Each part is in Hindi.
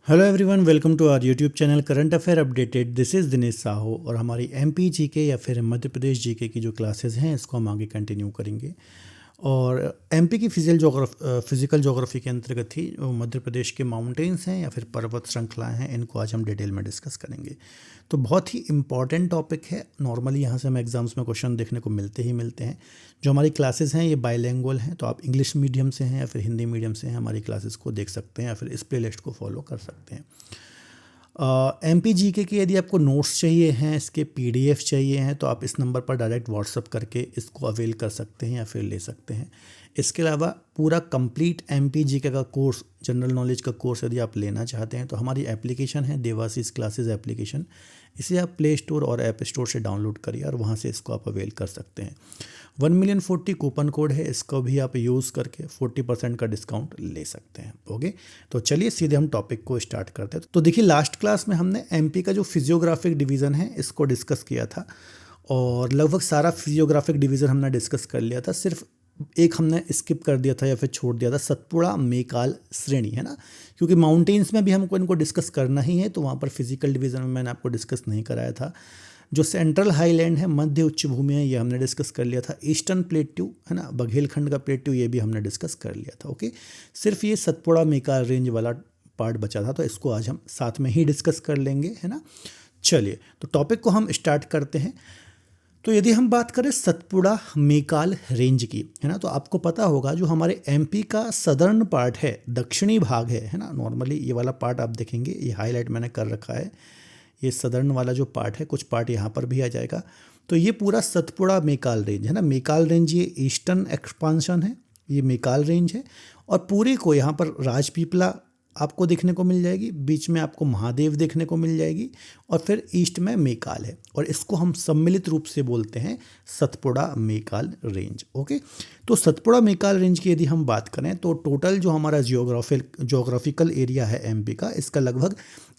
Hello everyone, welcome to our YouTube channel current affair updated. This is Dinesh Sahu और हमारी एमपी जीके या फिर मध्य प्रदेश जीके की जो क्लासेस हैं इसको हम आगे कंटिन्यू करेंगे। और एमपी की फिजिकल जोग्राफी के अंतर्गत ही जो मध्य प्रदेश के माउंटेन्स हैं या फिर पर्वत श्रृंखलाएं हैं, इनको आज हम डिटेल में डिस्कस करेंगे। तो बहुत ही इम्पॉर्टेंट टॉपिक है। नॉर्मली यहाँ से हमें एग्जाम्स में क्वेश्चन देखने को मिलते हैं। जो हमारी क्लासेस हैं ये बाइलिंगुअल हैं, तो आप इंग्लिश मीडियम से हैं या फिर हिंदी मीडियम से हैं, हमारी क्लासेस को देख सकते हैं या फिर इस प्लेलिस्ट को फॉलो कर सकते हैं। एम पी जी के यदि आपको नोट्स चाहिए हैं, इसके पीडीएफ चाहिए हैं, तो आप इस नंबर पर डायरेक्ट व्हाट्सअप करके इसको अवेल कर सकते हैं या फिर ले सकते हैं। इसके अलावा पूरा कंप्लीट एम पी जी के का कोर्स, जनरल नॉलेज का कोर्स यदि आप लेना चाहते हैं तो हमारी एप्लीकेशन है देवाशीष क्लासेस एप्लीकेशन। इसे आप प्ले स्टोर और ऐप स्टोर से डाउनलोड करिए और वहाँ से इसको आप अवेल कर सकते हैं। 1,040,000 कूपन कोड है, इसको भी आप यूज़ करके 40% का डिस्काउंट ले सकते हैं। ओके, तो चलिए सीधे हम टॉपिक को स्टार्ट करते हैं। तो देखिए, लास्ट क्लास में हमने एमपी का जो फिजियोग्राफिक डिवीज़न है इसको डिस्कस किया था और लगभग सारा फिजियोग्राफिक डिवीज़न हमने डिस्कस कर लिया था। सिर्फ एक हमने स्किप कर दिया था या फिर छोड़ दिया था, सतपुड़ा मेकाल श्रेणी, है ना, क्योंकि माउंटेन्स में भी हमको इनको डिस्कस करना ही है, तो वहाँ पर फिजिकल डिवीज़न में मैंने आपको डिस्कस नहीं कराया था। जो सेंट्रल हाईलैंड है, मध्य उच्च भूमि है, ये हमने डिस्कस कर लिया था। ईस्टर्न प्लेट्यू है ना, बघेलखंड का प्लेट्यू, ये भी हमने डिस्कस कर लिया था। ओके, सिर्फ ये सतपुड़ा मेकाल रेंज वाला पार्ट बचा था, तो इसको आज हम साथ में ही डिस्कस कर लेंगे, है ना। चलिए, तो टॉपिक को हम स्टार्ट करते हैं। तो यदि हम बात करें सतपुड़ा मेकाल रेंज की, है ना, तो आपको पता होगा जो हमारे एमपी का सदर्न पार्ट है, दक्षिणी भाग है ना। नॉर्मली ये वाला पार्ट आप देखेंगे, ये हाईलाइट मैंने कर रखा है, ये सदर्न वाला जो पार्ट है, कुछ पार्ट यहाँ पर भी आ जाएगा। तो ये पूरा सतपुड़ा मेकाल रेंज है ना। मेकाल रेंज ये ईस्टर्न एक्सपांशन है, ये मेकाल रेंज है। और पूरे को यहाँ पर राजपीपला आपको देखने को मिल जाएगी, बीच में आपको महादेव देखने को मिल जाएगी और फिर ईस्ट में मेकाल है, और इसको हम सम्मिलित रूप से बोलते हैं सतपुड़ा मेकाल रेंज। ओके, तो सतपुड़ा मेकाल रेंज की यदि हम बात करें तो टोटल जो हमारा जोग्राफिकल एरिया है एमपी का, इसका लगभग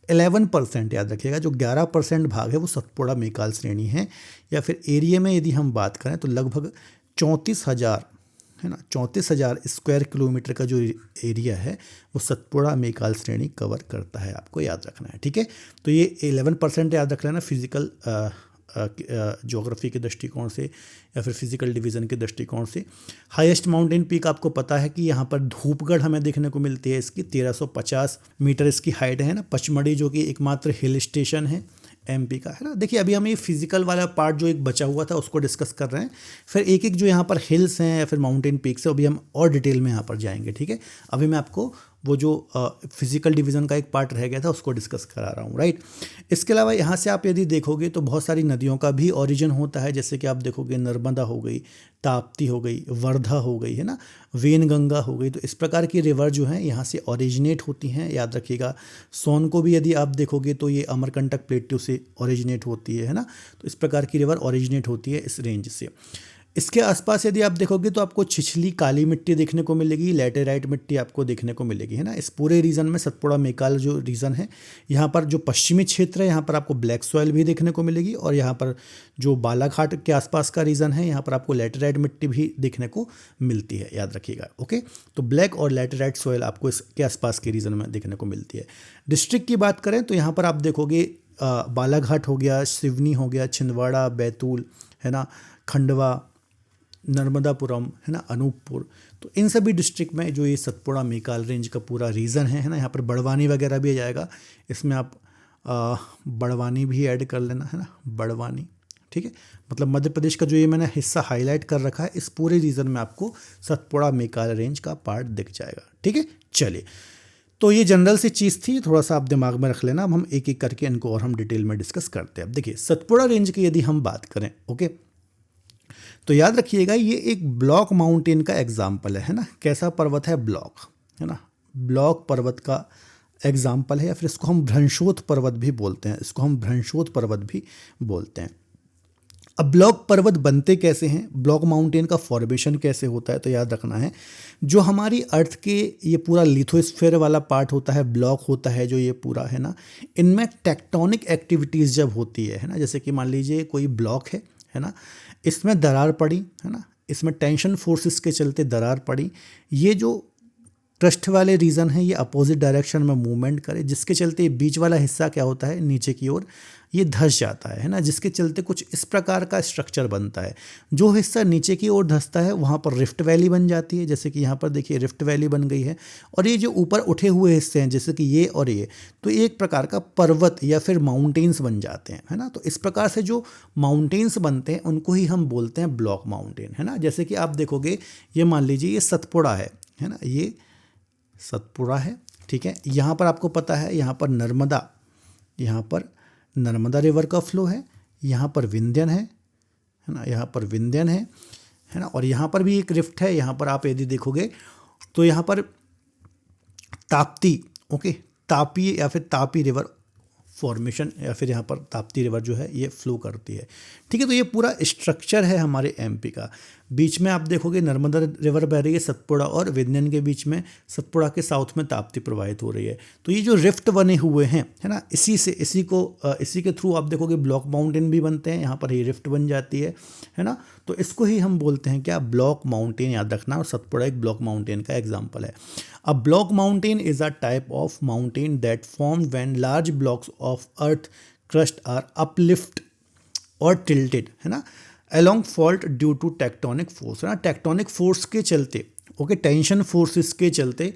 11%, याद रखिएगा, जो 11% भाग है वो सतपुड़ा मेकाल श्रेणी है। या फिर एरिया में यदि हम बात करें तो लगभग 34,000, है ना, 34,000 स्क्वायर किलोमीटर का जो एरिया है वो सतपुड़ा मेकाल श्रेणी कवर करता है, आपको याद रखना है। ठीक है, तो ये 11% याद रख लेना फिजिकल ज्योग्राफी के दृष्टिकोण से या फिर फिजिकल डिवीज़न के दृष्टिकोण से। हाईएस्ट माउंटेन पीक आपको पता है कि यहाँ पर धूपगढ़ हमें देखने को मिलती है, इसकी 1350 मीटर इसकी हाइट है ना। पचमढ़ी जो कि एकमात्र हिल स्टेशन है एमपी का, है ना। देखिए, अभी हम ये फिजिकल वाला पार्ट जो एक बचा हुआ था उसको डिस्कस कर रहे हैं, फिर एक एक जो यहाँ पर हिल्स हैं या फिर माउंटेन पीक्स है, अभी हम और डिटेल में यहाँ पर जाएंगे। ठीक है, अभी मैं आपको वो जो फिजिकल डिवीज़न का एक पार्ट रह गया था उसको डिस्कस करा रहा हूँ, राइट। इसके अलावा यहाँ से आप यदि देखोगे तो बहुत सारी नदियों का भी ओरिजिन होता है, जैसे कि आप देखोगे नर्मदा हो गई, ताप्ती हो गई, वर्धा हो गई, है ना, वेनगंगा हो गई। तो इस प्रकार की रिवर जो हैं यहाँ से ओरिजिनेट होती हैं, याद रखिएगा। सोन को भी यदि आप देखोगे तो ये अमरकंटक प्लेट्यू से ओरिजिनेट होती है ना। तो इस प्रकार की रिवर ओरिजिनेट होती है इस रेंज से। इसके आसपास यदि आप देखोगे तो आपको छिछली काली मिट्टी देखने को मिलेगी, लैटेराइट मिट्टी आपको देखने को मिलेगी, है ना। इस पूरे रीजन में सतपुड़ा मेकाल जो रीजन है, यहाँ पर जो पश्चिमी क्षेत्र है यहाँ पर आपको ब्लैक सॉइल भी देखने को मिलेगी, और यहाँ पर जो बालाघाट के आसपास का रीजन है यहाँ पर आपको लैटेराइट मिट्टी भी देखने को मिलती है, याद रखिएगा। ओके, तो ब्लैक और लैटेराइट सॉइल आपको इसके आसपास के रीजन में देखने को मिलती है। डिस्ट्रिक्ट की बात करें तो यहाँ पर आप देखोगे बालाघाट हो गया, सिवनी हो गया, छिंदवाड़ा, बैतूल, है ना, खंडवा, नर्मदापुरम, है ना, अनूपपुर। तो इन सभी डिस्ट्रिक्ट में जो ये सतपुड़ा मेकाल रेंज का पूरा रीजन है ना, यहाँ पर बड़वानी वगैरह भी आ जाएगा, इसमें आप बड़वानी भी ऐड कर लेना, है ना, बड़वानी। ठीक है, मतलब मध्य प्रदेश का जो ये मैंने हिस्सा हाईलाइट कर रखा है, इस पूरे रीजन में आपको सतपुड़ा मेकाल रेंज का पार्ट दिख जाएगा। ठीक है, चलिए, तो ये जनरल सी चीज़ थी, थोड़ा सा आप दिमाग में रख लेना। अब हम एक एक करके इनको और हम डिटेल में डिस्कस करते हैं। अब देखिए, सतपुड़ा रेंज की यदि हम बात करें, ओके, तो याद रखिएगा ये एक ब्लॉक माउंटेन का एग्जाम्पल है ना। कैसा पर्वत है? ब्लॉक, है ना, ब्लॉक पर्वत का एग्जाम्पल है, या फिर इसको हम भ्रंशोत पर्वत भी बोलते हैं, इसको हम भ्रंशोत पर्वत भी बोलते हैं। अब ब्लॉक पर्वत बनते कैसे हैं, ब्लॉक माउंटेन का फॉर्मेशन कैसे होता है, तो याद रखना है जो हमारी अर्थ के ये पूरा लिथोस्फीयर वाला पार्ट होता है, ब्लॉक होता है जो ये पूरा, है ना, इनमें टेक्टोनिक एक्टिविटीज़ जब होती है ना, जैसे कि मान लीजिए कोई ब्लॉक है ना, इसमें दरार पड़ी, है ना, इसमें टेंशन फोर्सेस के चलते दरार पड़ी, ये जो क्रस्ट वाले रीजन है ये अपोजिट डायरेक्शन में मूवमेंट करे, जिसके चलते बीच वाला हिस्सा क्या होता है नीचे की ओर ये धंस जाता है ना, जिसके चलते कुछ इस प्रकार का स्ट्रक्चर बनता है। जो हिस्सा नीचे की ओर धंसता है वहाँ पर रिफ्ट वैली बन जाती है, जैसे कि यहाँ पर देखिए रिफ्ट वैली बन गई है। और ये जो ऊपर उठे हुए हिस्से हैं जैसे कि ये और ये, तो एक प्रकार का पर्वत या फिर माउंटेन्स बन जाते हैं, है ना। तो इस प्रकार से जो माउंटेन्स बनते हैं उनको ही हम बोलते हैं ब्लॉक माउंटेन, है ना। जैसे कि आप देखोगे ये मान लीजिए ये सतपुड़ा है ना, ये सतपुड़ा है, ठीक है। यहाँ पर आपको पता है यहाँ पर नर्मदा रिवर का फ्लो है, यहाँ पर विंध्यन है ना, यहाँ पर विंध्यन है ना। और यहाँ पर भी एक रिफ्ट है, यहाँ पर आप यदि देखोगे तो यहाँ पर ताप्ती, ओके, तापी या फिर तापी रिवर फॉर्मेशन या फिर यहाँ पर ताप्ती रिवर जो है ये फ्लो करती है, ठीक है। तो ये पूरा स्ट्रक्चर है हमारे एमपी का। बीच में आप देखोगे नर्मदा रिवर बह रही है सतपुड़ा और विंध्यन के बीच में, सतपुड़ा के साउथ में ताप्ती प्रवाहित हो रही है। तो ये जो रिफ्ट बने हुए हैं, है ना, इसी के थ्रू आप देखोगे ब्लॉक माउंटेन भी बनते हैं। यहाँ पर ये रिफ्ट बन जाती है ना। तो इसको ही हम बोलते हैं क्या, ब्लॉक माउंटेन, याद रखना। और सतपुड़ा एक ब्लॉक माउंटेन का एग्जाम्पल है। A block mountain is a type of mountain that form when large blocks of earth crust are uplift और टिल्टेड, है ना, along fault due to tectonic force, है ना। टेक्टोनिक फोर्स के चलते, ओके, टेंशन फोर्सेस के चलते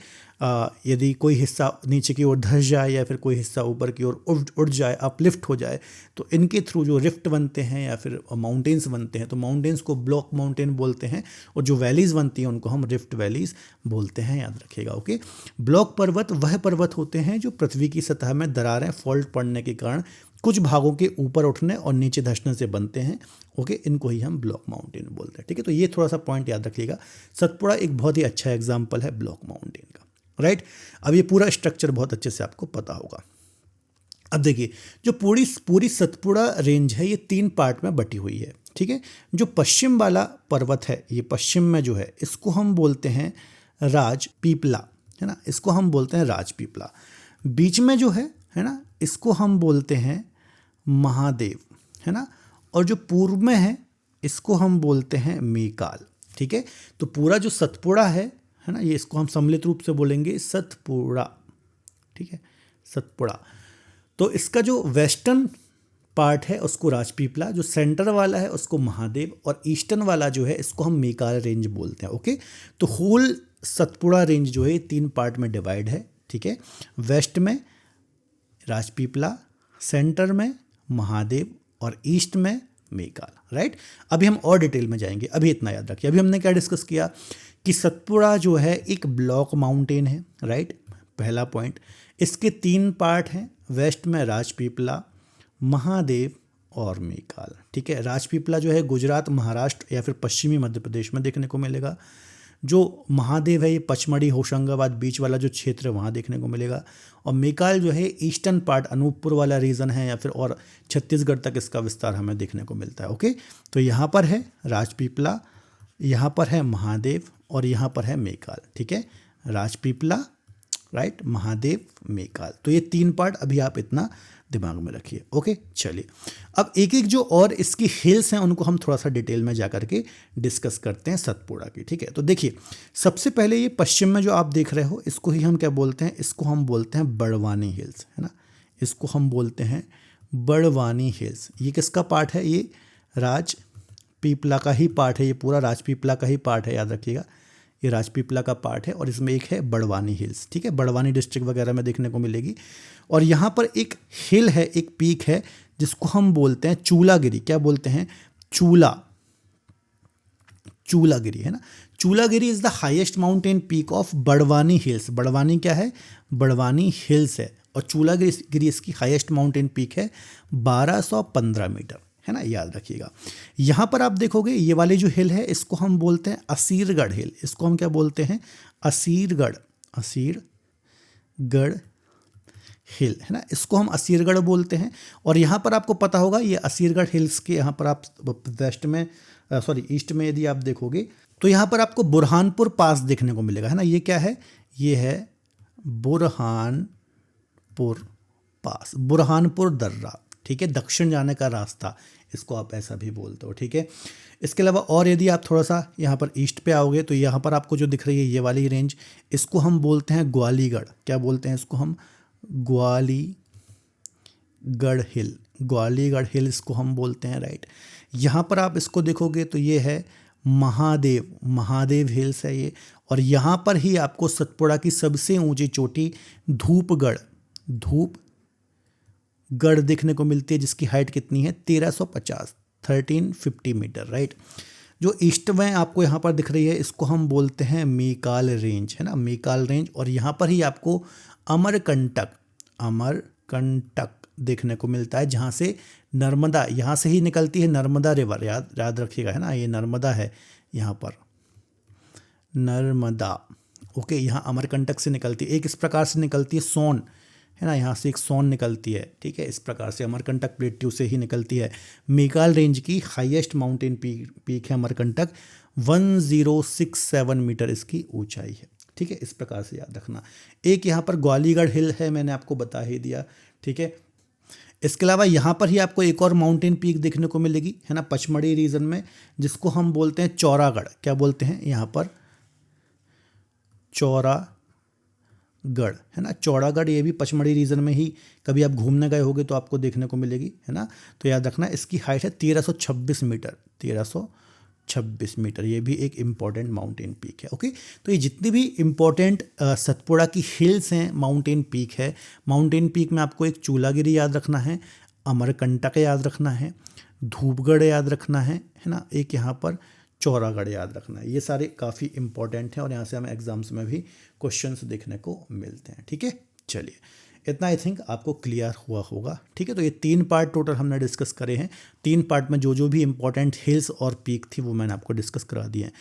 यदि कोई हिस्सा नीचे की ओर धंस जाए या फिर कोई हिस्सा ऊपर की ओर उड़ जाए, अपलिफ्ट हो जाए, तो इनके थ्रू जो रिफ्ट बनते हैं या फिर माउंटेन्स बनते हैं, तो माउंटेन्स को ब्लॉक माउंटेन बोलते हैं। और जो वैलीज़ बनती हैं उनको हम रिफ्ट वैलीज़ बोलते हैं, याद रखिएगा, ओके। ब्लॉक पर्वत वह पर्वत होते हैं जो पृथ्वी की सतह में दरारें, फॉल्ट पड़ने के कारण कुछ भागों के ऊपर उठने और नीचे धंसने से बनते हैं, ओके। इनको ही हम ब्लॉक माउंटेन बोलते हैं, ठीक है। तो ये थोड़ा सा पॉइंट याद रखिएगा। सतपुड़ा एक बहुत ही अच्छा एग्जाम्पल है ब्लॉक माउंटेन का, राइट। अब ये पूरा स्ट्रक्चर बहुत अच्छे से आपको पता होगा। अब देखिए जो पूरी सतपुड़ा रेंज है ये 3 पार्ट में बटी हुई है, ठीक है। जो पश्चिम वाला पर्वत है, ये पश्चिम में जो है इसको हम बोलते हैं राजपीपला, है ना, इसको हम बोलते हैं राजपीपला। बीच में जो है ना, इसको हम बोलते हैं महादेव, है ना। और जो पूर्व में है इसको हम बोलते हैं मेकाल, ठीक है। तो पूरा जो सतपुड़ा है ना, ये इसको हम सम्मिलित रूप से बोलेंगे सतपुड़ा, ठीक है, सतपुड़ा। तो इसका जो वेस्टर्न पार्ट है उसको राजपीपला, जो सेंटर वाला है उसको महादेव, और ईस्टर्न वाला जो है इसको हम मेकाल रेंज बोलते हैं, ओके। तो होल सतपुड़ा रेंज जो है 3 पार्ट में डिवाइड है, ठीक है। वेस्ट में राजपीपला, सेंटर में महादेव और ईस्ट में मेकाल, राइट। अभी हम और डिटेल में जाएंगे, अभी इतना याद रखिए। अभी हमने क्या डिस्कस किया कि सतपुड़ा जो है एक ब्लॉक माउंटेन है, राइट, पहला पॉइंट। इसके 3 पार्ट हैं, वेस्ट में राजपीपला, महादेव और मेकाल, ठीक है। राजपीपला जो है गुजरात, महाराष्ट्र या फिर पश्चिमी मध्य प्रदेश में देखने को मिलेगा। जो महादेव है ये पचमढ़ी, होशंगाबाद बीच वाला जो क्षेत्र है वहाँ देखने को मिलेगा। और मेकाल जो है ईस्टर्न पार्ट, अनूपपुर वाला रीजन है या फिर और छत्तीसगढ़ तक इसका विस्तार हमें देखने को मिलता है, ओके। तो यहाँ पर है राजपीपला, यहाँ पर है महादेव और यहाँ पर है मेकाल, ठीक है। राजपीपला, राइट, महादेव, मेकाल। तो ये 3 पार्ट अभी आप इतना दिमाग में रखिए, ओके। चलिए अब एक एक जो और इसकी हिल्स हैं उनको हम थोड़ा सा डिटेल में जा करके डिस्कस करते हैं सतपुड़ा की, ठीक है। तो देखिए सबसे पहले ये पश्चिम में जो आप देख रहे हो इसको ही हम क्या बोलते हैं, इसको हम बोलते हैं बड़वानी हिल्स, है ना। इसको हम बोलते हैं बड़वानी हिल्स। ये किसका पार्ट है, ये राजपीपला का ही पार्ट है, ये पूरा राजपीपला का ही पार्ट है, याद रखिएगा। ये राजपीपला का पार्ट है और इसमें एक है बड़वानी हिल्स, ठीक है। बड़वानी डिस्ट्रिक्ट वगैरह में देखने को मिलेगी। और यहाँ पर एक हिल है, एक पीक है जिसको हम बोलते हैं चूलागिरी। क्या बोलते हैं, चूलागिरी, है ना। Chulagiri is the highest mountain peak of Barwani hills. Barwani क्या है, बड़वानी हिल्स है। और चूलागिरी इसकी हाईएस्ट माउंटेन पीक है, 1215 मीटर, है ना, याद रखिएगा। यहाँ पर आप देखोगे ये वाली जो हिल है इसको हम बोलते हैं असीरगढ़ हिल। इसको हम क्या बोलते हैं, असीरगढ़ हिल, है ना। इसको हम असीरगढ़ बोलते हैं। और यहाँ पर आपको पता होगा ये असीरगढ़ हिल्स के यहाँ पर आप ईस्ट में यदि आप देखोगे तो यहाँ पर आपको बुरहानपुर पास देखने को मिलेगा, है ना। ये क्या है, ये है बुरहानपुर पास, बुरहानपुर दर्रा, ठीक है, दक्षिण जाने का रास्ता, इसको आप ऐसा भी बोलते हो, ठीक है। इसके अलावा और यदि आप थोड़ा सा यहाँ पर ईस्ट पे आओगे तो यहाँ पर आपको जो दिख रही है ये वाली रेंज, इसको हम बोलते हैं ग्वालीगढ़। क्या बोलते हैं इसको हम? ग्वालीगढ़ हिल, ग्वालीगढ़ हिल इसको हम बोलते हैं, राइट। यहाँ पर आप इसको देखोगे तो ये है महादेव हिल्स है ये, और यहाँ पर ही आपको सतपुड़ा की सबसे ऊंची चोटी धूपगढ़ देखने को मिलती है, जिसकी हाइट कितनी है? 1350 मीटर, राइट। जो ईस्ट में आपको यहाँ पर दिख रही है इसको हम बोलते हैं मीकाल रेंज, है ना, मीकाल रेंज। और यहाँ पर ही आपको अमरकंटक देखने को मिलता है, जहाँ से नर्मदा, यहाँ से ही निकलती है नर्मदा रिवर, याद रखिएगा, है ना, ये नर्मदा है यहाँ पर, नर्मदा, ओके। यहाँ अमरकंटक से निकलती है, एक इस प्रकार से निकलती है सोन, है ना, यहाँ से एक सोन निकलती है, ठीक है। इस प्रकार से अमरकंटक प्लेट्यू से ही निकलती है। मीकाल रेंज की हाईएस्ट माउंटेन पीक है अमरकंटक, 1067 मीटर इसकी ऊंचाई है, ठीक है। इस प्रकार से याद रखना। एक यहाँ पर ग्वालीगढ़ हिल है, मैंने आपको बता ही दिया, ठीक है। इसके अलावा यहाँ पर ही आपको एक और माउंटेन पीक देखने को मिलेगी, है ना, पचमढ़ी रीजन में, जिसको हम बोलते हैं चौरागढ़। क्या बोलते हैं यहाँ पर? चौरागढ़, है ना, चौरागढ़। ये भी पचमढ़ी रीजन में ही कभी आप घूमने गए होगे तो आपको देखने को मिलेगी, है ना। तो याद रखना इसकी हाइट है 1326 मीटर, 1326 मीटर। ये भी एक इम्पॉर्टेंट माउंटेन पीक है, ओके। तो ये जितनी भी इम्पॉर्टेंट सतपुड़ा की हिल्स हैं, माउंटेन पीक है, माउंटेन पीक में आपको एक चूलागिरी याद रखना है, अमरकंटक याद रखना है, धूपगढ़ याद रखना है ना, एक यहाँ पर चौरागढ़ याद रखना है। ये सारे काफ़ी इंपॉर्टेंट हैं और यहाँ से हमें एग्जाम्स में भी क्वेश्चंस देखने को मिलते हैं, ठीक है। चलिए, इतना आई थिंक आपको क्लियर हुआ होगा, ठीक है। तो ये 3 पार्ट टोटल हमने डिस्कस करे हैं। 3 पार्ट में जो भी इंपॉर्टेंट हिल्स और पीक थी वो मैंने आपको डिस्कस करा दिए हैं।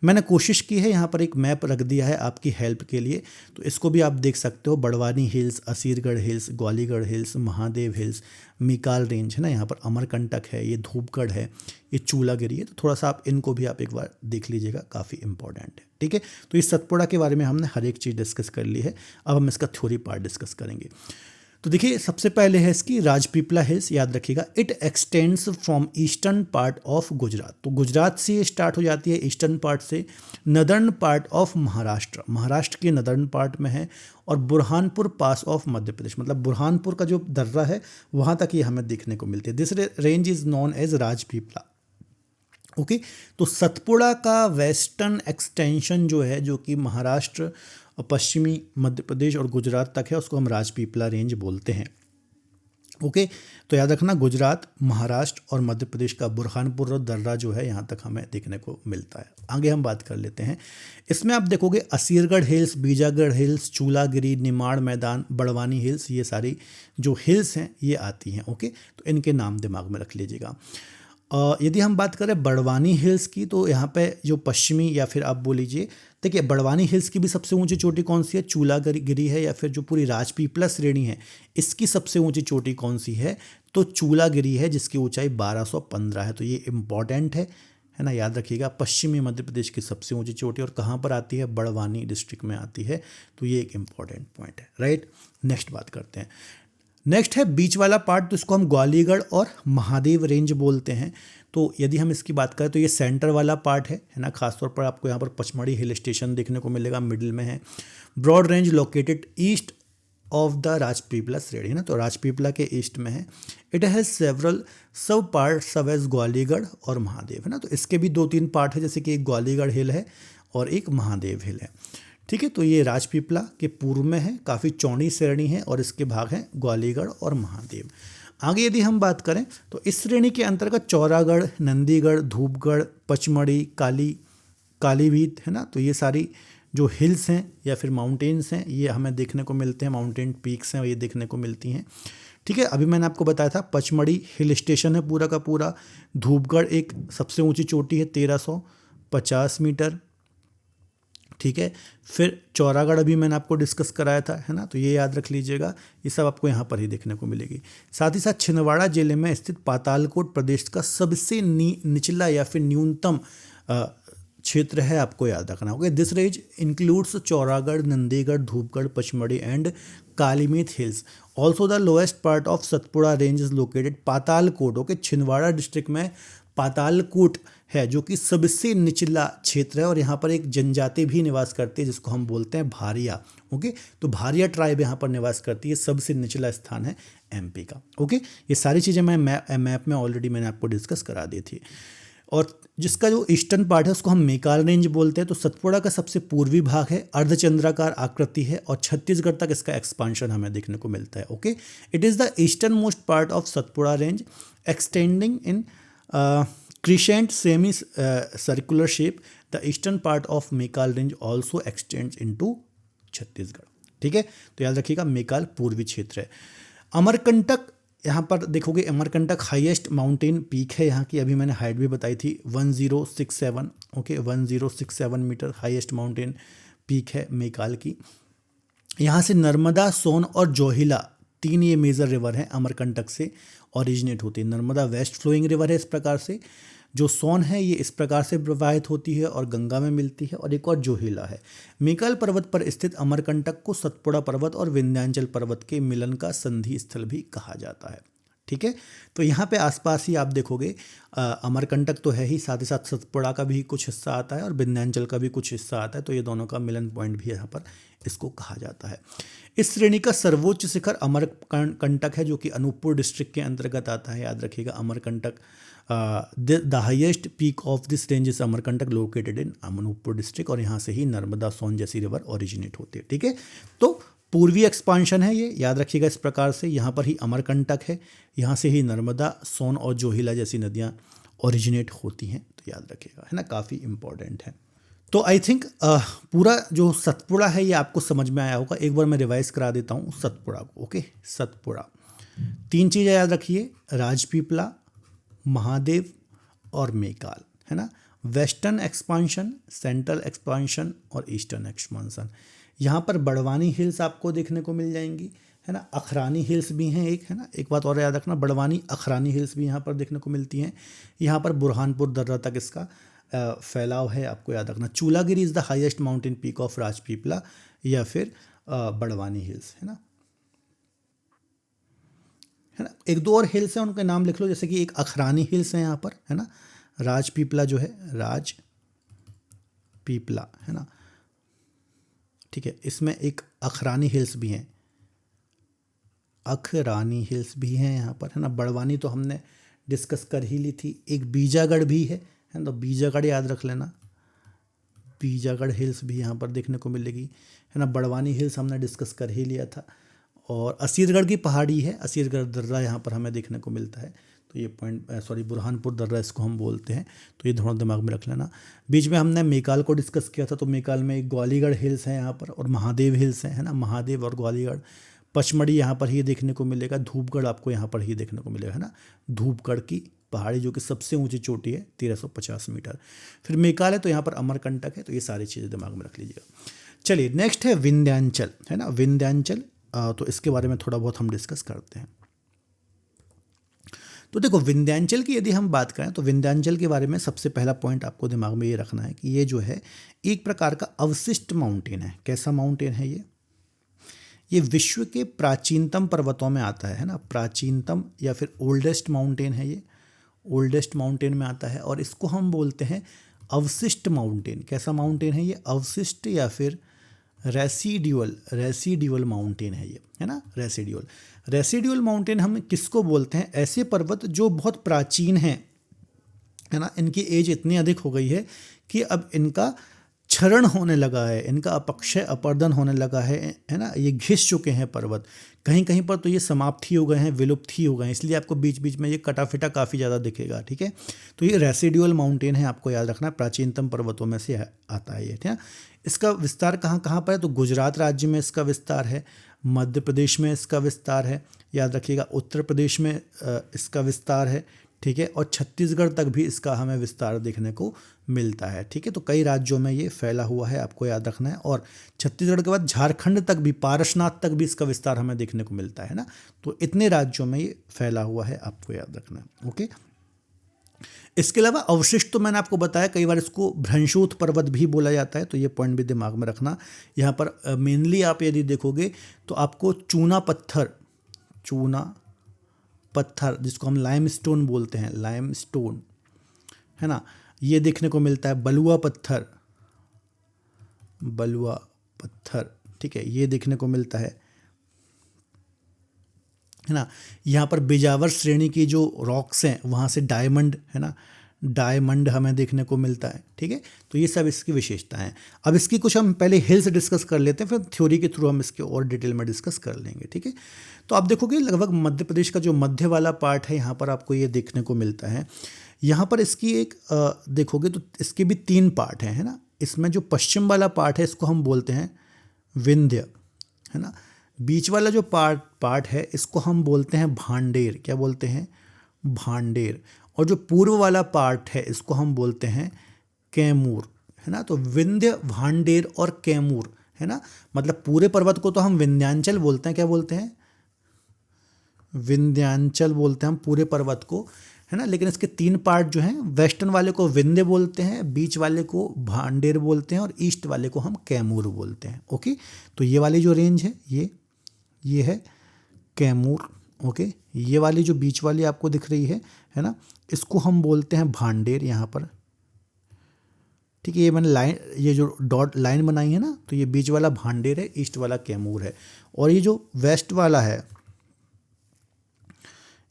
मैंने कोशिश की है, यहाँ पर एक मैप रख दिया है आपकी हेल्प के लिए, तो इसको भी आप देख सकते हो। Barwani hills, Asirgarh hills, Gwaligarh hills, Mahadeo hills, Maikal range, है ना, यहाँ पर अमरकंटक है, ये धूपगढ़ है, ये चूलागिरी है। तो थोड़ा सा आप इनको भी आप एक बार देख लीजिएगा, काफ़ी इंपॉर्टेंट है, ठीक है। तो इस सतपुड़ा के बारे में हमने हर एक चीज़ डिस्कस कर ली है। अब हम इसका थ्योरी पार्ट डिस्कस करेंगे। तो देखिए, सबसे पहले है इसकी राजपीपला हिल्स, याद रखिएगा। It extends from eastern part of Gujarat. तो गुजरात से ये स्टार्ट हो जाती है, ईस्टर्न पार्ट से, northern part of Maharashtra, Maharashtra के नदर्न पार्ट में है, और बुरहानपुर पास ऑफ मध्य प्रदेश, मतलब बुरहानपुर का जो दर्रा है वहाँ तक ये हमें देखने को मिलती है। This range is known as Rajpipla, okay. तो सतपुड़ा का वेस्टर्न एक्सटेंशन जो है, जो कि महाराष्ट्र, पश्चिमी मध्य प्रदेश और गुजरात तक है, उसको हम राजपीपला रेंज बोलते हैं, ओके। तो याद रखना, गुजरात, महाराष्ट्र और मध्य प्रदेश का बुरहानपुर और दर्रा जो है यहाँ तक हमें देखने को मिलता है। आगे हम बात कर लेते हैं। इसमें आप देखोगे असीरगढ़ हिल्स, बीजागढ़ हिल्स, चूलागिरी, निमाड़ मैदान, बड़वानी हिल्स, ये सारी जो हिल्स हैं ये आती हैं, ओके। तो इनके नाम दिमाग में रख लीजिएगा। यदि हम बात करें बड़वानी हिल्स की, तो यहाँ पे जो पश्चिमी, या फिर आप बोल लीजिए, देखिए बड़वानी हिल्स की भी सबसे ऊंची चोटी कौन सी है? चूलागिरी है, या फिर जो पूरी राजपीपला श्रेणी है इसकी सबसे ऊंची चोटी कौन सी है? तो चूलागिरी है, जिसकी ऊंचाई 1215 है। तो ये इंपॉर्टेंट है ना, याद रखिएगा। पश्चिमी मध्य प्रदेश की सबसे ऊंची चोटी, और कहाँ पर आती है? बड़वानी डिस्ट्रिक्ट में आती है। तो ये एक इंपॉर्टेंट पॉइंट है, राइट। नेक्स्ट बात करते हैं। नेक्स्ट है बीच वाला पार्ट, तो इसको हम ग्वालीगढ़ और महादेव रेंज बोलते हैं। तो यदि हम इसकी बात करें तो ये सेंटर वाला पार्ट है ना, खासतौर पर आपको यहाँ पर पचमढ़ी हिल स्टेशन देखने को मिलेगा, मिडिल में है। Broad range located east of the Rajpipla श्रेणी, है ना, तो राजपीपला के ईस्ट में है। It has several sub part sub as Gwaligarh और महादेव, है ना। तो इसके भी 2-3 पार्ट है, जैसे कि एक ग्वालीगढ़ हिल है और एक महादेव हिल है, ठीक है। तो ये राजपीपला के पूर्व में है, काफ़ी चौड़ी श्रेणी है, और इसके भाग हैं ग्वालीगढ़ और महादेव। आगे यदि हम बात करें तो इस श्रेणी के अंतर्गत चौरागढ़, नंदीगढ़, धूपगढ़, पचमढ़ी, कालीभीत, है ना। तो ये सारी जो हिल्स हैं या फिर माउंटेन्स हैं ये हमें देखने को मिलते हैं, माउंटेन पीक्स हैं, ये देखने को मिलती हैं, ठीक है। अभी मैंने आपको बताया था पचमढ़ी हिल स्टेशन है पूरा का पूरा। धूपगढ़ एक सबसे ऊंची चोटी है, 1350 मीटर, ठीक है। फिर चौरागढ़ अभी मैंने आपको डिस्कस कराया था, है ना, तो ये याद रख लीजिएगा। ये सब आपको यहाँ पर ही देखने को मिलेगी। साथ ही साथ छिंदवाड़ा जिले में स्थित पातालकोट प्रदेश का सबसे निचला या फिर न्यूनतम क्षेत्र है, आपको याद रखना होगा। This range includes Chauragarh, Nandigarh, Dhupgarh, Pachmarhi and Kalimeet hills. Also the lowest part of Satpura range is located Patalkot. Okay, Chhindwara district में पातालकोट है जो कि सबसे निचला क्षेत्र है और यहाँ पर एक जनजाति भी निवास करती है जिसको हम बोलते हैं भारिया। ओके, तो भारिया ट्राइब यहाँ पर निवास करती है, सबसे निचला स्थान है एमपी का। ओके, ये सारी चीज़ें मैं मैप में ऑलरेडी मैंने आपको डिस्कस करा दी थी। और जिसका जो ईस्टर्न पार्ट है उसको हम मेकाल रेंज बोलते हैं। तो सतपुड़ा का सबसे पूर्वी भाग है, अर्धचंद्राकार आकृति है और छत्तीसगढ़ तक इसका एक्सपांशन हमें देखने को मिलता है। Okay, it is the eastern most part of Satpura range extending in crescent semi circular shape. The eastern part of Maikal range also extends into Chhattisgarh. ठीक है, तो याद रखिएगा मेकाल पूर्वी क्षेत्र है। अमरकंटक, यहाँ पर देखोगे अमरकंटक हाईएस्ट माउंटेन पीक है यहाँ की, अभी मैंने हाइट भी बताई थी 1067। Okay, 1067 metre highest mountain peak है मेकाल की। यहाँ से नर्मदा, सोन और जोहिला 3 ये मेजर रिवर हैं अमरकंटक से ओरिजिनेट होती है। नर्मदा वेस्ट फ्लोइंग रिवर है इस प्रकार से, जो सोन है ये इस प्रकार से प्रवाहित होती है और गंगा में मिलती है, और एक और जोहिला है। मेकाल पर्वत पर स्थित अमरकंटक को सतपुड़ा पर्वत और विंध्याचल पर्वत के मिलन का संधि स्थल भी कहा जाता है। ठीक है, तो यहाँ पे आसपास ही आप देखोगे अमरकंटक तो है ही, साथ ही साथ सतपुड़ा का भी कुछ हिस्सा आता है और विंध्याचल का भी कुछ हिस्सा आता है, तो ये दोनों का मिलन पॉइंट भी यहाँ पर इसको कहा जाता है। इस श्रेणी का सर्वोच्च शिखर अमरकंटक है जो कि अनूपपुर डिस्ट्रिक्ट के अंतर्गत आता है। याद रखिएगा Amarkantak, the highest peak of this range is Amarkantak located in Anuppur district, और यहाँ से ही नर्मदा, सोन जैसी रिवर ओरिजिनेट होती है। ठीक है, तो पूर्वी एक्सपांशन है ये, याद रखिएगा इस प्रकार से। यहाँ पर ही अमरकंटक है, यहाँ से ही नर्मदा, सोन और जोहिला जैसी नदियाँ ओरिजिनेट होती हैं, तो याद रखिएगा, है ना, काफ़ी इंपॉर्टेंट है। तो आई थिंक पूरा जो सतपुड़ा है ये आपको समझ में आया होगा। एक बार मैं रिवाइज करा देता हूँ सतपुड़ा को। ओके, सतपुड़ा 3 चीज़ें याद रखिए, राजपीपला, महादेव और मेकाल, है ना। वेस्टर्न एक्सपांशन, सेंट्रल एक्सपांशन और ईस्टर्न एक्सपांशन। यहाँ पर बड़वानी हिल्स आपको देखने को मिल जाएंगी, है ना। अखरानी हिल्स भी हैं एक, है ना। एक बात और याद रखना, बड़वानी अखरानी हिल्स भी यहाँ पर देखने को मिलती हैं। यहाँ पर बुरहानपुर दर्रा तक इसका फैलाव है, आपको याद रखना। Chulagiri is the highest mountain peak of Rajpipla या फिर बड़वानी हिल्स, है ना। एक दो और हिल्स हैं, उनके नाम लिख लो, जैसे कि एक अखरानी हिल्स है यहाँ पर, है ना। राजपीपला जो है, राजपीपला, है ना, ठीक है। इसमें एक अखरानी हिल्स भी हैं, अखरानी हिल्स भी हैं यहाँ पर, है ना। बड़वानी तो हमने डिस्कस कर ही ली थी। एक बीजागढ़ भी है ना, तो बीजागढ़ याद रख लेना, बीजागढ़ हिल्स भी यहाँ पर देखने को मिलेगी, है ना। बड़वानी हिल्स हमने डिस्कस कर ही लिया था। और असीरगढ़ की पहाड़ी है, असीरगढ़ दर्रा यहाँ पर हमें देखने को मिलता है, तो ये पॉइंट बुरहानपुर दर्रा इसको हम बोलते हैं, तो ये थोड़ा दिमाग में रख लेना। बीच में हमने मेकाल को डिस्कस किया था, तो मेकाल में एक ग्वालीगढ़ हिल्स है यहाँ पर और महादेव हिल्स है ना। महादेव और ग्वालीगढ़, पचमढ़ी यहाँ पर ही देखने को मिलेगा, धूपगढ़ आपको यहाँ पर ही देखने को मिलेगा, है ना। धूपगढ़ की पहाड़ी जो कि सबसे ऊंची चोटी है 1350 मीटर। फिर मेकाल है तो यहाँ पर अमरकंटक है, तो ये सारी चीज़ें दिमाग में रख लीजिएगा। चलिए नेक्स्ट है विंध्याचल, है ना। विंध्याचल, तो इसके बारे में थोड़ा बहुत हम डिस्कस करते हैं। तो देखो विंध्याचल की यदि हम बात करें तो विंध्याचल के बारे में सबसे पहला पॉइंट आपको दिमाग में ये रखना है कि ये जो है एक प्रकार का अवशिष्ट माउंटेन है। कैसा माउंटेन है ये विश्व के प्राचीनतम पर्वतों में आता है ना। प्राचीनतम या फिर ओल्डेस्ट माउंटेन है ये, ओल्डेस्ट माउंटेन में आता है, और इसको हम बोलते हैं अवशिष्ट माउंटेन। कैसा माउंटेन है ये? अवशिष्ट या फिर रेसिड्यूअल माउंटेन है ये, है ना। रेसिड्यूअल माउंटेन हम किसको बोलते हैं? ऐसे पर्वत जो बहुत प्राचीन हैं, है ना। इनकी एज इतनी अधिक हो गई है कि अब इनका क्षरण होने लगा है, इनका अपक्षय अपर्दन होने लगा है ना। ये घिस चुके हैं पर्वत, कहीं कहीं पर तो ये समाप्त ही हो गए हैं, विलुप्त ही हो गए हैं, इसलिए आपको बीच बीच में ये कटा फिटा काफ़ी ज़्यादा दिखेगा, ठीक है। तो ये रेसिड्यूअल माउंटेन है, आपको याद रखना है, प्राचीनतम पर्वतों में से आता है ये, ठीक है। इसका विस्तार कहाँ कहाँ पर है? तो गुजरात राज्य में इसका विस्तार है, मध्य प्रदेश में इसका विस्तार है, याद रखिएगा, उत्तर प्रदेश में इसका विस्तार है, ठीक है, और छत्तीसगढ़ तक भी इसका हमें विस्तार देखने को मिलता है, ठीक है। तो कई राज्यों में ये फैला हुआ है, आपको याद रखना है। और छत्तीसगढ़ के बाद झारखंड तक भी, पारसनाथ तक भी इसका विस्तार हमें देखने को मिलता है ना। तो इतने राज्यों में ये फैला हुआ है, आपको याद रखना है, ओके। इसके अलावा अवशिष्ट तो मैंने आपको बताया, कई बार इसको भ्रंशोत पर्वत भी बोला जाता है, तो ये पॉइंट भी दिमाग में रखना। यहाँ पर मेनली आप यदि देखोगे तो आपको चूना पत्थर जिसको हम लाइमस्टोन बोलते हैं, लाइमस्टोन, है ना, ये देखने को मिलता है। बलुआ पत्थर, ठीक है, ये देखने को मिलता है ना। यहाँ पर बिजावर श्रेणी की जो रॉक्स हैं वहाँ से डायमंड, है ना, डायमंड हमें देखने को मिलता है, ठीक है। तो ये सब इसकी विशेषताएं हैं। अब इसकी कुछ हम पहले हिल्स डिस्कस कर लेते हैं, फिर थ्योरी के थ्रू हम इसके और डिटेल में डिस्कस कर लेंगे, ठीक है। तो आप देखोगे लगभग मध्य प्रदेश का जो मध्य वाला पार्ट है यहाँ पर आपको ये देखने को मिलता है। यहाँ पर इसकी एक देखोगे तो इसके भी 3 पार्ट हैं, है ना। इसमें जो पश्चिम वाला पार्ट है इसको हम बोलते हैं विंध्य, है ना। बीच वाला जो पार्ट है इसको हम बोलते हैं भांडेर, क्या बोलते हैं, भांडेर। और जो पूर्व वाला पार्ट है इसको हम बोलते हैं कैमूर, है ना। तो विंध्य, भांडेर और कैमूर, है ना। मतलब पूरे पर्वत को तो हम विंध्यांचल बोलते हैं, क्या बोलते हैं, विंध्यांचल बोलते हैं हम पूरे पर्वत को, है ना। लेकिन इसके 3 पार्ट जो हैं, वेस्टर्न वाले को विंध्य बोलते हैं, बीच वाले को भांडेर बोलते हैं और ईस्ट वाले को हम कैमूर बोलते हैं। ओके, तो ये वाली जो रेंज है ये है कैमूर। ओके, ये वाली जो बीच वाली आपको दिख रही है ना, इसको हम बोलते हैं भांडेर यहाँ पर, ठीक है। ये मैंने लाइन, ये जो डॉट लाइन बनाई है ना, तो ये बीच वाला भांडेर है, ईस्ट वाला कैमूर है। और ये जो वेस्ट वाला है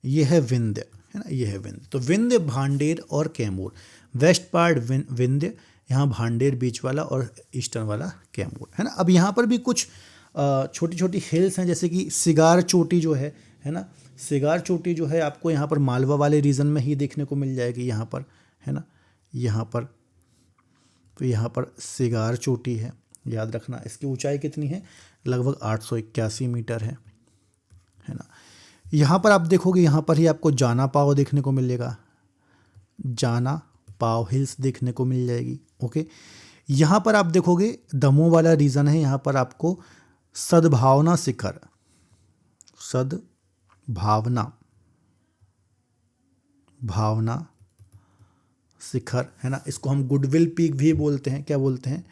ये है विंध्य, है ना, ये है विंध्य। तो विंध्य, भांडेर और कैमूर, वेस्ट पार्ट विंध्य, यहाँ भांडेर बीच वाला और ईस्टर्न वाला कैमूर, है ना। अब यहाँ पर भी कुछ छोटी छोटी हिल्स हैं, जैसे कि सिगार चोटी जो है ना, सिगार चोटी जो है आपको यहाँ पर मालवा वाले रीजन में ही देखने को मिल जाएगी यहाँ पर, है ना, यहाँ पर। तो यहाँ पर सिगार चोटी है, याद रखना। इसकी ऊंचाई कितनी है, लगभग 881 मीटर है ना। यहाँ पर आप देखोगे, यहाँ पर ही आपको जाना पाव देखने को मिलेगा, जाना पाव हिल्स देखने को मिल जाएगी। ओके, यहाँ पर आप देखोगे दमोह वाला रीजन है, यहाँ पर आपको सद्भावना शिखर, भावना शिखर, है ना। इसको हम गुडविल पीक भी बोलते हैं, क्या बोलते हैं,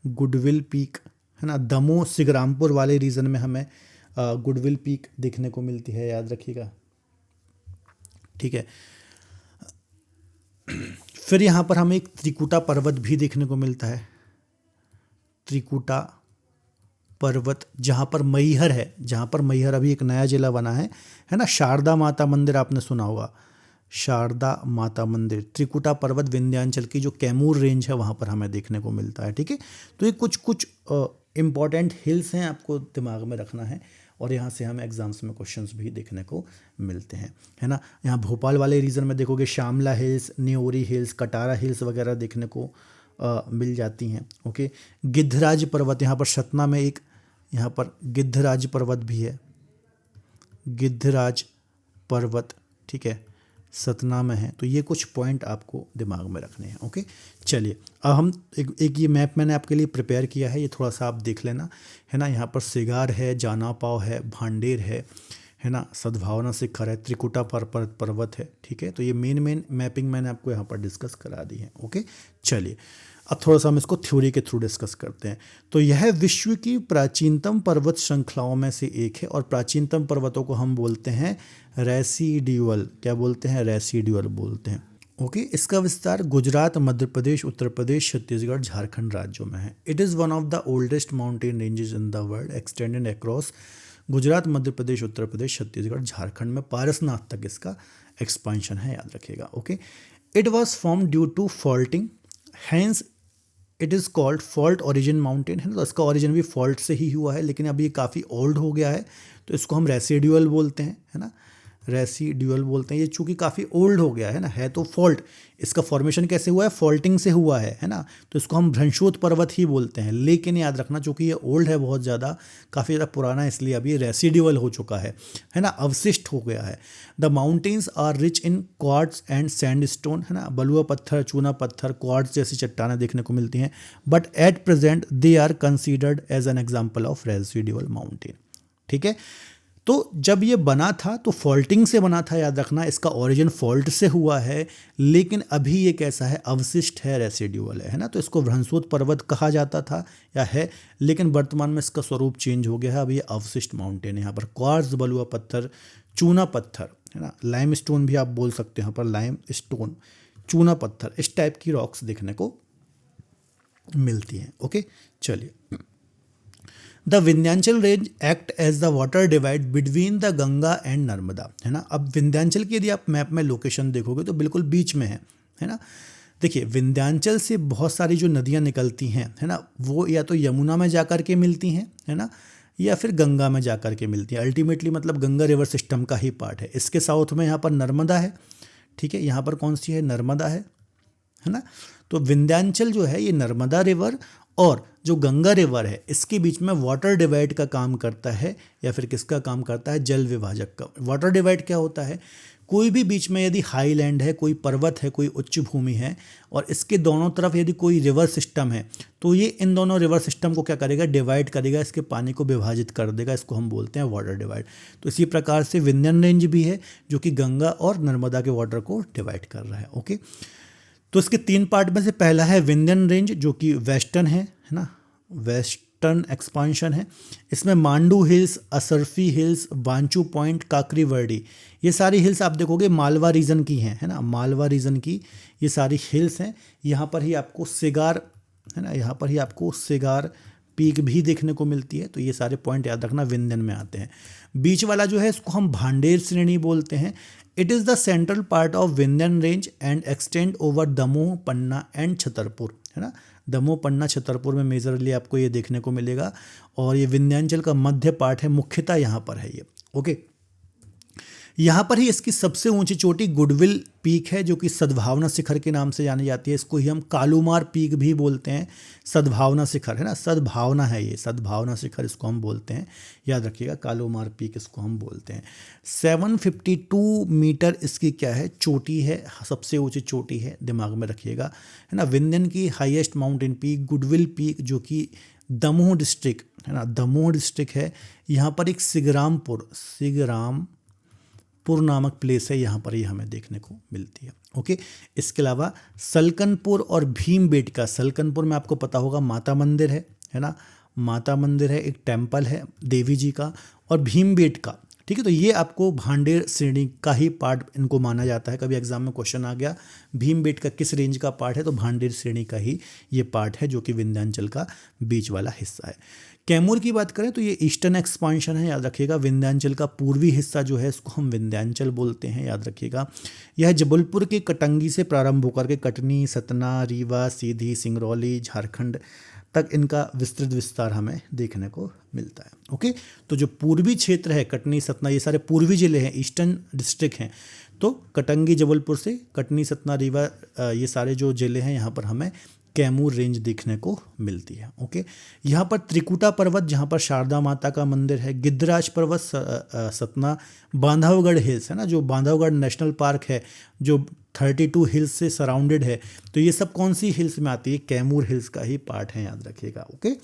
गुडविल पीक, है ना। दमोह सिगरामपुर वाले रीजन में हमें गुडविल पीक देखने को मिलती है, याद रखिएगा, ठीक है। फिर यहाँ पर हमें एक त्रिकुटा पर्वत भी देखने को मिलता है, त्रिकुटा पर्वत, जहाँ पर मैहर है, जहाँ पर मैहर अभी एक नया जिला बना है ना। शारदा माता मंदिर आपने सुना होगा, शारदा माता मंदिर, त्रिकुटा पर्वत विंध्यांचल की जो कैमूर रेंज है वहाँ पर हमें देखने को मिलता है, ठीक है। तो ये कुछ इम्पॉर्टेंट हिल्स हैं, आपको दिमाग में रखना है, और यहाँ से हमें एग्जाम्स में क्वेश्चंस भी देखने को मिलते हैं, है ना। यहाँ भोपाल वाले रीजन में देखोगे Shyamla hills, Nyori hills, Katara hills वगैरह देखने को मिल जाती हैं। ओके, गिद्धराज पर्वत, यहाँ पर सतना में एक, यहाँ पर गिद्धराज पर्वत भी है, गिद्धराज पर्वत, ठीक है, सतना में है। तो ये कुछ पॉइंट आपको दिमाग में रखने हैं। ओके, चलिए अब हम एक ये मैप मैंने आपके लिए प्रिपेयर किया है, ये थोड़ा सा आप देख लेना, है ना। यहाँ पर सिगार है, जाना पाव है, भांडेर है ना, सद्भावना शिखर है, त्रिकुटा पर्वत है, ठीक है। तो ये मेन मैपिंग मैंने आपको यहाँ पर डिस्कस करा दी है। ओके, चलिए अब थोड़ा सा हम इसको थ्योरी के थ्रू डिस्कस करते हैं। तो यह विश्व की प्राचीनतम पर्वत श्रृंखलाओं में से एक है, और प्राचीनतम पर्वतों को हम बोलते हैं रेसिड्यूअल, क्या बोलते हैं, रेसिड्यूअल बोलते हैं। ओके, इसका विस्तार गुजरात, मध्य प्रदेश, उत्तर प्रदेश, छत्तीसगढ़, झारखंड राज्यों में है। It is one of the oldest mountain ranges in the world, extended across Gujarat, Madhya Pradesh, Uttar Pradesh, Chhattisgarh, Jharkhand में पारसनाथ तक इसका एक्सपांशन है, याद रखिएगा। Okay, it was form due to faulting, hence it is called fault origin mountain, है ना। तो इसका ओरिजिन भी फॉल्ट से ही हुआ है, लेकिन अभी ये काफ़ी ओल्ड हो गया है, तो इसको हम रेसिड्यूअल बोलते हैं, है ना, रेसिड्यूअल बोलते हैं। ये चूँकि काफ़ी ओल्ड हो गया है ना, है तो फॉल्ट, इसका फॉर्मेशन कैसे हुआ है, फॉल्टिंग से हुआ है ना। तो इसको हम भ्रंशोत पर्वत ही बोलते हैं, लेकिन याद रखना चूँकि ये ओल्ड है बहुत ज़्यादा, काफ़ी ज़्यादा पुराना है, इसलिए अभी रेसिड्यूअल हो चुका है ना, अवशिष्ट हो गया है। The mountains are rich in quartz and sandstone, है ना, बलुआ पत्थर, चूना पत्थर, क्वार्ट्ज जैसी चट्टानें देखने को मिलती हैं, but at present they are considered as an example of residual mountain, ठीक है। तो जब ये बना था तो फॉल्टिंग से बना था, याद रखना, इसका ओरिजिन फॉल्ट से हुआ है, लेकिन अभी ये कैसा है, अवशिष्ट है, रेसिड्यूअल है ना। तो इसको वृहंसोद पर्वत कहा जाता था या है, लेकिन वर्तमान में इसका स्वरूप चेंज हो गया है, अब ये अवशिष्ट माउंटेन है। यहाँ पर क्वार्ट्ज बलुआ पत्थर, चूना पत्थर है ना, लाइम स्टोन भी आप बोल सकते हैं, यहाँ पर लाइम स्टोन, चूना पत्थर, इस टाइप की रॉक्स देखने को मिलती हैं। ओके, चलिए। The Vindhyachal range act as the water divide between the Ganga and Narmada, है ना। अब विंध्याचल की यदि आप मैप में लोकेशन देखोगे तो बिल्कुल बीच में है ना। देखिए, विंध्याचल से बहुत सारी जो नदियाँ निकलती हैं, है ना, वो या तो यमुना में जाकर के मिलती हैं, है ना, या फिर गंगा में जाकर के मिलती हैं। अल्टीमेटली मतलब गंगा रिवर सिस्टम का ही पार्ट है। इसके साउथ में यहाँ पर नर्मदा है, ठीक है, यहाँ पर कौन सी है, नर्मदा है ना। तो विंध्याचल जो है ये नर्मदा रिवर और जो गंगा रिवर है इसके बीच में वाटर डिवाइड का काम करता है, या फिर किसका काम करता है, जल विभाजक का। वाटर डिवाइड क्या होता है, कोई भी बीच में यदि हाईलैंड है, कोई पर्वत है, कोई उच्च भूमि है, और इसके दोनों तरफ यदि कोई रिवर सिस्टम है, तो ये इन दोनों रिवर सिस्टम को क्या करेगा, डिवाइड करेगा, इसके पानी को विभाजित कर देगा, इसको हम बोलते हैं वाटर डिवाइड। तो इसी प्रकार से विंध्यन रेंज भी है जो कि गंगा और नर्मदा के वाटर को डिवाइड कर रहा है। ओके, तो इसके 3 पार्ट में से पहला है विंध्यन रेंज जो कि वेस्टर्न है ना, वेस्टर्न एक्सपांशन है। इसमें Mandu hills, Asarfi hills, Banchu point, Kakriwardi, ये सारी हिल्स आप देखोगे मालवा रीजन की हैं, है ना, मालवा रीजन की ये सारी हिल्स हैं। यहाँ पर ही आपको सिगार, है ना, यहाँ पर ही आपको सिगार पीक भी देखने को मिलती है। तो ये सारे पॉइंट याद रखना विंध्यन में आते हैं। बीच वाला जो है इसको हम भांडेर श्रेणी बोलते हैं। It is the central part of Vindhyan range and extend over Damoh, Panna and Chhatarpur, है ना। दमोह, पन्ना, छतरपुर में मेजरली आपको ये देखने को मिलेगा, और ये विंध्याचल का मध्य पार्ट है, मुख्यतः यहाँ पर है ये। ओके, यहाँ पर ही इसकी सबसे ऊंची चोटी गुडविल पीक है जो कि सद्भावना शिखर के नाम से जानी जाती है। इसको ही हम कालूमार पीक भी बोलते हैं, सद्भावना शिखर, है ना, सद्भावना है ये, सद्भावना शिखर इसको हम बोलते हैं, याद रखिएगा, कालूमार पीक इसको हम बोलते हैं। 752 मीटर इसकी क्या है, चोटी है, सबसे ऊंची चोटी है, दिमाग में रखिएगा, है ना। विंध्यन की highest mountain peak goodwill peak जो कि दमोह डिस्ट्रिक्ट, है ना, दमोह डिस्ट्रिक्ट है। यहाँ पर एक सिगरामपुर नामक प्लेस है, यहाँ पर ही हमें देखने को मिलती है। ओके, इसके अलावा सलकनपुर और भीमबेटका, सलकनपुर में आपको पता होगा माता मंदिर है ना, माता मंदिर है, एक टेम्पल है देवी जी का, और भीमबेटका, ठीक है। तो ये आपको भांडेर श्रेणी का ही पार्ट इनको माना जाता है। कभी एग्जाम में क्वेश्चन आ गया भीमबेटका किस रेंज का पार्ट है, तो भांडेर श्रेणी का ही ये पार्ट है जो कि विंध्याचल का बीच वाला हिस्सा है। कैमूर की बात करें तो ये ईस्टर्न एक्सपांशन है, याद रखिएगा। विंध्याचल का पूर्वी हिस्सा जो है इसको हम विंध्याचल बोलते हैं, याद रखिएगा। यह जबलपुर के कटंगी से प्रारंभ होकर के कटनी, सतना, रीवा, सीधी, सिंगरौली, झारखंड तक इनका विस्तृत विस्तार हमें देखने को मिलता है। ओके, तो जो पूर्वी क्षेत्र है, कटनी, सतना, ये सारे पूर्वी जिले हैं, ईस्टर्न डिस्ट्रिक्ट हैं। तो कटंगी जबलपुर से कटनी, सतना, रीवा, ये सारे जो जिले हैं यहाँ पर हमें कैमूर रेंज देखने को मिलती है। ओके, यहाँ पर त्रिकुटा पर्वत जहाँ पर शारदा माता का मंदिर है, गिद्धराज पर्वत सतना, बांधवगढ़ हिल्स, है ना, जो बांधवगढ़ नेशनल पार्क है जो 32 हिल्स से सराउंडेड है। तो ये सब कौन सी हिल्स में आती है, कैमूर हिल्स का ही पार्ट है, याद रखिएगा। ओके,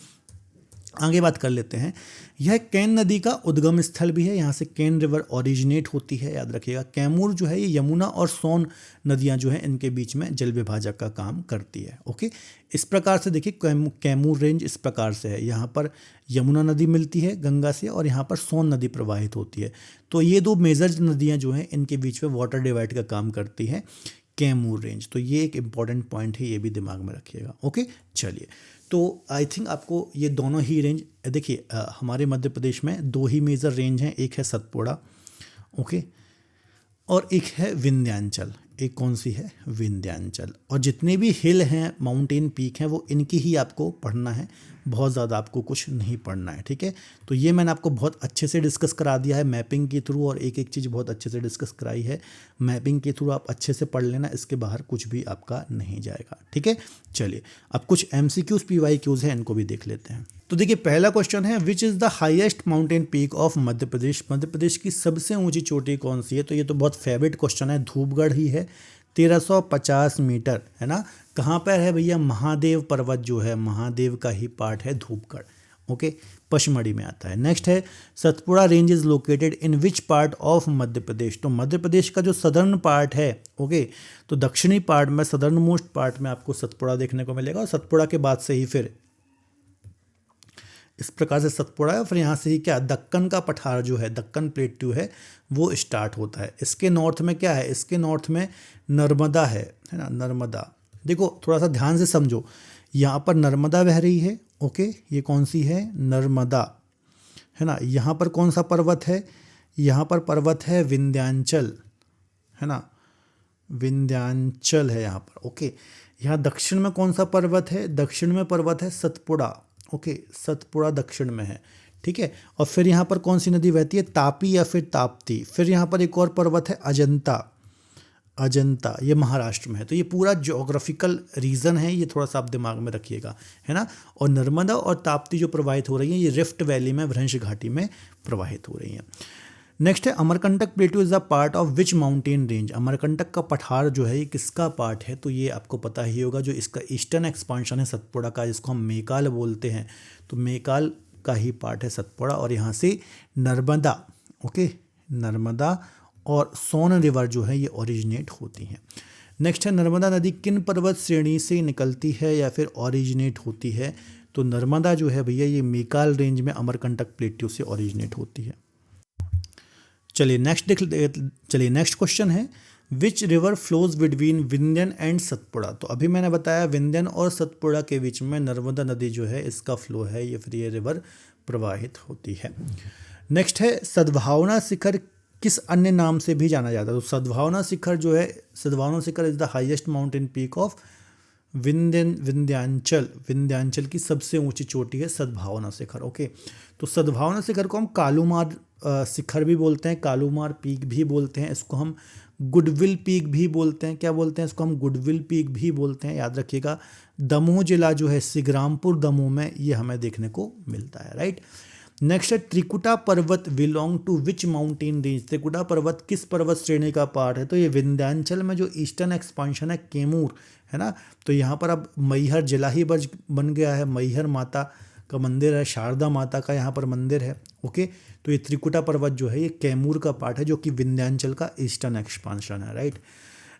आगे बात कर लेते हैं। यह केन नदी का उद्गम स्थल भी है, यहाँ से केन रिवर ओरिजिनेट होती है, याद रखिएगा। कैमूर जो है ये यमुना और सोन नदियाँ जो हैं इनके बीच में जल विभाजक का काम करती है। ओके, इस प्रकार से देखिए कैमूर रेंज इस प्रकार से है। यहाँ पर यमुना नदी मिलती है गंगा से, और यहाँ पर सोन नदी प्रवाहित होती है। तो ये 2 मेजर नदियाँ जो हैं इनके बीच में वाटर डिवाइड का काम करती है कैमूर रेंज। तो ये एक इम्पॉर्टेंट पॉइंट है, ये भी दिमाग में रखिएगा। ओके, चलिए, तो आई थिंक आपको ये दोनों ही रेंज, देखिए हमारे मध्य प्रदेश में 2 ही मेजर रेंज हैं, एक है सतपुड़ा, ओके, और एक है विंध्याचल। एक कौन सी है, विंध्याचल। और जितने भी हिल हैं, माउंटेन पीक हैं, वो इनकी ही आपको पढ़ना है, बहुत ज़्यादा आपको कुछ नहीं पढ़ना है, ठीक है। तो ये मैंने आपको बहुत अच्छे से डिस्कस करा दिया है मैपिंग के थ्रू, और एक एक चीज़ बहुत अच्छे से डिस्कस कराई है मैपिंग के थ्रू। आप अच्छे से पढ़ लेना, इसके बाहर कुछ भी आपका नहीं जाएगा, ठीक है। चलिए, अब कुछ MCQs PYQs हैं, इनको भी देख लेते हैं। तो देखिए, पहला क्वेश्चन है which is the highest mountain peak of Madhya Pradesh. Madhya Pradesh की सबसे ऊंची चोटी कौन सी है, तो ये तो बहुत फेवरेट क्वेश्चन है, धूपगढ़ ही है, 1350 मीटर, है ना। कहाँ पर है भैया, महादेव पर्वत जो है, महादेव का ही पार्ट है धूपगढ़। ओके, पचमढ़ी में आता है। नेक्स्ट है Satpura range is located in which part of Madhya Pradesh. तो मध्य प्रदेश का जो सदर्न पार्ट है, ओके, तो दक्षिणी पार्ट में, सदर्न मोस्ट पार्ट में आपको सतपुड़ा देखने को मिलेगा, और सतपुड़ा के बाद से ही फिर इस प्रकार से सतपुड़ा है, फिर यहाँ से ही क्या दक्कन का पठार जो है, दक्कन प्लेट्यू है, वो स्टार्ट होता है। इसके नॉर्थ में क्या है, इसके नॉर्थ में नर्मदा है ना, नर्मदा। देखो थोड़ा सा ध्यान से समझो, यहाँ पर नर्मदा बह रही है, ओके, ये कौन सी है, नर्मदा, है ना। यहाँ पर कौन सा पर्वत है, यहाँ पर पर्वत है विंध्याचल, है ना, विंध्याचल है यहाँ पर, ओके। यहाँ दक्षिण में कौन सा पर्वत है, दक्षिण में पर्वत है सतपुड़ा, ओके, सतपुड़ा दक्षिण में है, ठीक है। और फिर यहाँ पर कौन सी नदी बहती है, तापी या फिर ताप्ती। फिर यहाँ पर एक और पर्वत है अजंता, अजंता, ये महाराष्ट्र में है। तो ये पूरा ज्योग्राफिकल रीजन है, ये थोड़ा सा आप दिमाग में रखिएगा, है ना। और नर्मदा और ताप्ती जो प्रवाहित हो रही है, ये रिफ्ट वैली में, भ्रंश घाटी में प्रवाहित हो रही हैं। नेक्स्ट है Amarkantak प्लेटू is the part of which mountain range. Amarkantak का पठार जो है ये किसका पार्ट है, तो ये आपको पता ही होगा, जो इसका ईस्टर्न एक्सपांशन है सतपुड़ा का, जिसको हम मेकाल बोलते हैं, तो मेकाल का ही पार्ट है सतपुड़ा। और यहाँ से नर्मदा, ओके, नर्मदा और सोन रिवर जो है ये ओरिजिनेट होती हैं। नेक्स्ट है नर्मदा नदी किन पर्वत श्रेणी से निकलती है या फिर ओरिजिनेट होती है, तो नर्मदा जो है भैया ये मेकाल रेंज में अमरकंटक प्लेट्यू से ओरिजिनेट होती है। चलिए नेक्स्ट क्वेश्चन है which river flows between Vindhyan and Satpura. तो अभी मैंने बताया विंध्यन और सतपुड़ा के बीच में नर्मदा नदी जो है इसका फ्लो है, ये फिर ये रिवर प्रवाहित होती है। नेक्स्ट है सद्भावना शिखर किस अन्य नाम से भी जाना जाता है। तो सद्भावना शिखर जो है, Sadbhavna Shikhar is the highest mountain peak of Vindhyachal. Vindhyachal की सबसे ऊंची चोटी है सद्भावना शिखर, ओके। तो सद्भावना शिखर को हम कालूमार शिखर भी बोलते हैं, कालूमार पीक भी बोलते हैं, इसको हम गुडविल पीक भी बोलते हैं। क्या बोलते हैं इसको हम, गुडविल पीक भी बोलते हैं, याद रखिएगा। दमोह जिला जो है सिगरामपुर दमोह में ये हमें देखने को मिलता है, राइट। नेक्स्ट है त्रिकुटा पर्वत belong to which mountain range. Trikuta पर्वत किस पर्वत श्रेणी का पार्ट है, तो ये विंध्याचल में जो ईस्टर्न एक्सपांशन है कैमूर, है ना। तो यहाँ पर अब मैहर जिला ही बन गया है, मैहर माता का मंदिर है, शारदा माता का यहाँ पर मंदिर है, ओके। तो ये त्रिकुटा पर्वत जो है ये कैमूर का पार्ट है, जो कि विंध्याचल का ईस्टर्न एक्सपांशन है, राइट।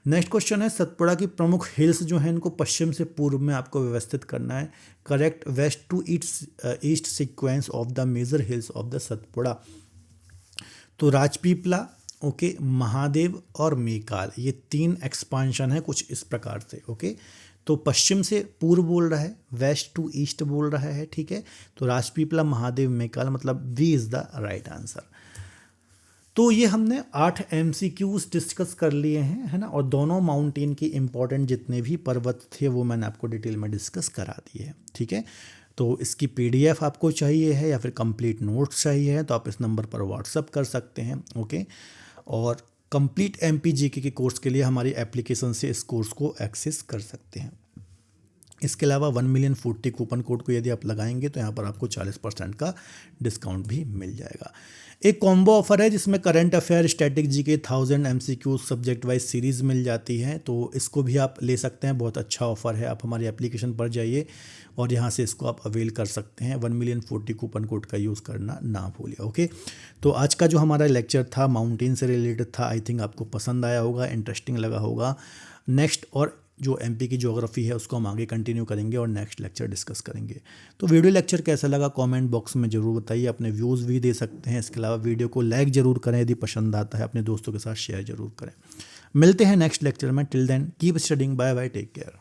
नेक्स्ट क्वेश्चन है सतपुड़ा की प्रमुख हिल्स जो हैं इनको पश्चिम से पूर्व में आपको व्यवस्थित करना है। Correct west to east sequence of the major hills of the Satpura. तो राजपीपला, ओके, महादेव और मेकाल, ये तीन एक्सपांशन है कुछ इस प्रकार से, ओके। तो पश्चिम से पूर्व बोल रहा है, वेस्ट टू ईस्ट बोल रहा है, ठीक है। तो राजपीपला, महादेव, मेकाल, मतलब B is the right answer. तो ये हमने 8 MCQs डिस्कस कर लिए हैं, है ना। और दोनों माउंटेन की इंपॉर्टेंट जितने भी पर्वत थे वो मैंने आपको डिटेल में डिस्कस करा दिए हैं, ठीक है। तो इसकी PDF आपको चाहिए है या फिर कंप्लीट नोट्स चाहिए है तो आप इस नंबर पर व्हाट्सअप कर सकते हैं, ओके। और कंप्लीट MPGK के कोर्स के लिए हमारी एप्लीकेशन से इस कोर्स को एक्सेस कर सकते हैं। इसके अलावा 1,040,000 कूपन कोड को यदि आप लगाएंगे तो यहाँ पर आपको 40% का डिस्काउंट भी मिल जाएगा। एक कॉम्बो ऑफर है जिसमें current affair, static GK 1000 MCQ subject wise series मिल जाती है, तो इसको भी आप ले सकते हैं। बहुत अच्छा ऑफर है, आप हमारी एप्लीकेशन पर जाइए और यहाँ से इसको आप अवेल कर सकते हैं। 1,040,000 कूपन कोड का यूज़ करना ना भूलिए, ओके। तो आज का जो हमारा लेक्चर था माउंटेन से रिलेटेड था, आई थिंक आपको पसंद आया होगा, इंटरेस्टिंग लगा होगा। नेक्स्ट और जो MP की ज्योग्राफी है उसको हम आगे कंटिन्यू करेंगे और नेक्स्ट लेक्चर डिस्कस करेंगे। तो वीडियो लेक्चर कैसा लगा कमेंट बॉक्स में ज़रूर बताइए, अपने व्यूज़ भी दे सकते हैं। इसके अलावा वीडियो को लाइक ज़रूर करें, यदि पसंद आता है अपने दोस्तों के साथ शेयर ज़रूर करें। मिलते हैं नेक्स्ट लेक्चर में, till then keep studying, bye bye, take care.